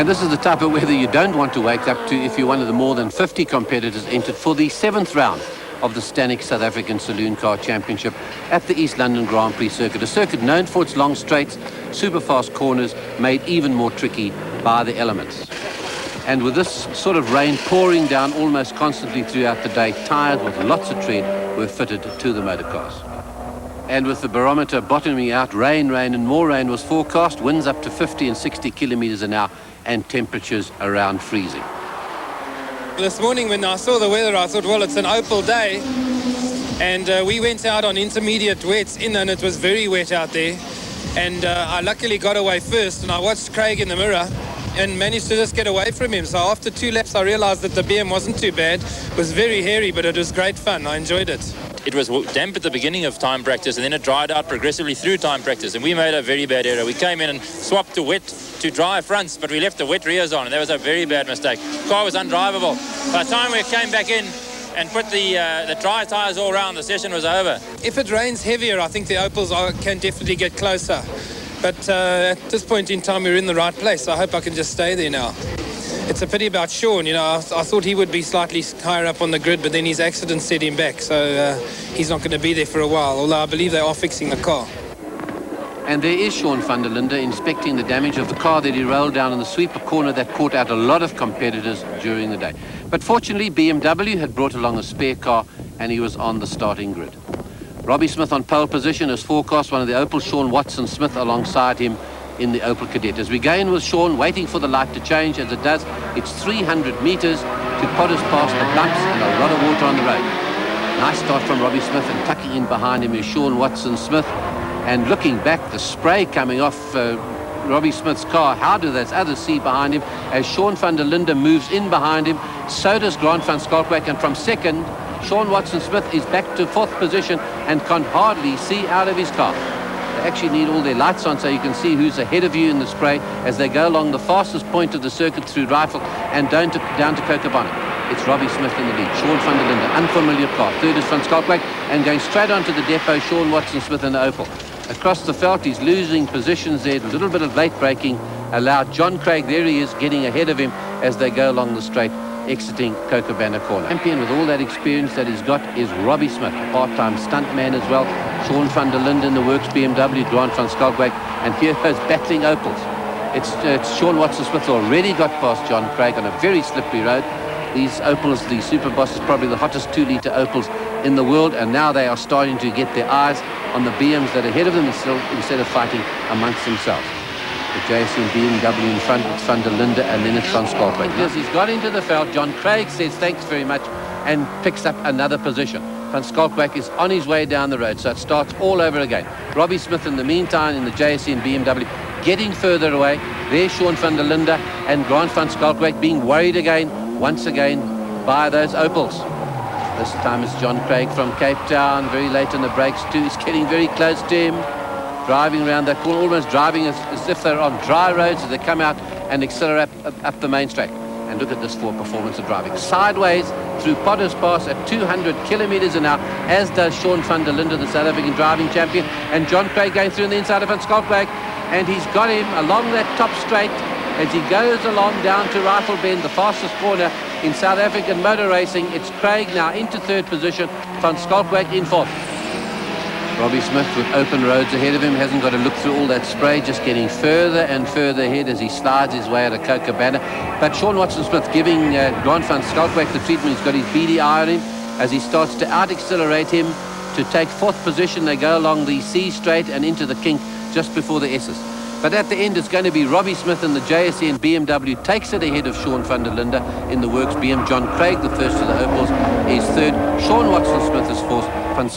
And this is the type of weather you don't want to wake up to if you're one of the more than 50 competitors entered for the 7th round of the Stannic South African Saloon Car Championship at the East London Grand Prix circuit, a circuit known for its long straights, super fast corners, made even more tricky by the elements. And with this sort of rain pouring down almost constantly throughout the day, tyres with lots of tread were fitted to the motor cars. And with the barometer bottoming out, rain and more rain was forecast, winds up to 50 and 60 kilometers an hour and temperatures around freezing. This morning when I saw the weather, I thought, well, it's an opal day. And we went out on intermediate wets and it was very wet out there. And I luckily got away first, and I watched Craig in the mirror and managed to just get away from him. So after 2 laps, I realized that the BM wasn't too bad. It was very hairy, but it was great fun. I enjoyed it. It was damp at the beginning of time practice, and then it dried out progressively through time practice, and we made a very bad error. We came in and swapped the wet to dry fronts, but we left the wet rears on, and that was a very bad mistake. The car was undrivable. By the time we came back in and put the dry tyres all around, the session was over. If it rains heavier, I think the Opals can definitely get closer. But at this point in time, we're in the right place. I hope I can just stay there now. It's a pity about Sean. You know, I thought he would be slightly higher up on the grid, but then his accident set him back. So he's not going to be there for a while, although I believe they are fixing the car. And there is Sean van der Linde inspecting the damage of the car that he rolled down in the sweeper corner that caught out a lot of competitors during the day. But fortunately, BMW had brought along a spare car and he was on the starting grid. Robbie Smith on pole position as forecast, one of the Opel, Sean Watson Smith alongside him in the Opel Cadet. As we go in with Sean, waiting for the light to change. As it does, it's 300 metres to Potters past the bumps and a lot of water on the road. Nice start from Robbie Smith, and tucking in behind him is Sean Watson Smith. And looking back, the spray coming off Robbie Smith's car. How do those others see behind him? As Sean van der Linde moves in behind him, so does Grant van Schalkwyk, and from second, Sean Watson Smith is back to 4th position and can hardly see out of his car. They actually need all their lights on so you can see who's ahead of you in the spray as they go along the fastest point of the circuit through Rifle and down to Cochabonnet. It's Robbie Smith in the lead. Sean van der Linde, unfamiliar car. Third is Van Schalkwyk, and going straight onto the depot, Sean Watson Smith in the Opel. Across the veld, he's losing positions there. A little bit of late braking allowed John Craig, there he is, getting ahead of him as they go along the straight, exiting Cochabonnet corner. Champion with all that experience that he's got is Robbie Smith, a part-time stuntman as well. Sean van der Linde in the works BMW, Grant van Schalkwyk, and here goes battling Opels. It's Sean Watson Smith already got past John Craig on a very slippery road. These Opels, the Super Boss, is probably the hottest 2-litre Opels in the world, and now they are starting to get their eyes on the BMs that are ahead of them instead of fighting amongst themselves. The JSC and BMW in front, it's van der Linde, and then it's Van Schalkwyk. As he's got into the veld, John Craig says thanks very much and picks up another position. Van Schalkwyk is on his way down the road, so it starts all over again. Robbie Smith in the meantime in the JSC and BMW getting further away. There's Sean van der Linde and Grant van Schalkwyk being worried again, once again, by those Opels. This time it's John Craig from Cape Town, very late on the brakes too. He's getting very close to him, driving around that corner, almost driving as if they're on dry roads as they come out and accelerate up the main straight. And look at this for performance of driving. Sideways through Potters Pass at 200 kilometers an hour, as does Sean van der Linde, the South African driving champion. And John Craig going through on the inside of Van Schalkwyk, and he's got him along that top straight as he goes along down to Rifle Bend, the fastest corner in South African motor racing. It's Craig now into 3rd position, Van Schalkwyk in 4th. Robbie Smith with open roads ahead of him, hasn't got to look through all that spray, just getting further and further ahead as he slides his way out of Cochabonnet. But Sean Watson Smith giving Grant van Schalkwyk the treatment. He's got his beady eye on him as he starts to out-accelerate him to take 4th position. They go along the C straight and into the kink just before the S's. But at the end, it's going to be Robbie Smith in the JSC and BMW takes it ahead of Sean van der Linde in the works BM. John Craig, the first of the Opels, is 3rd. Sean Watson Smith is 4th.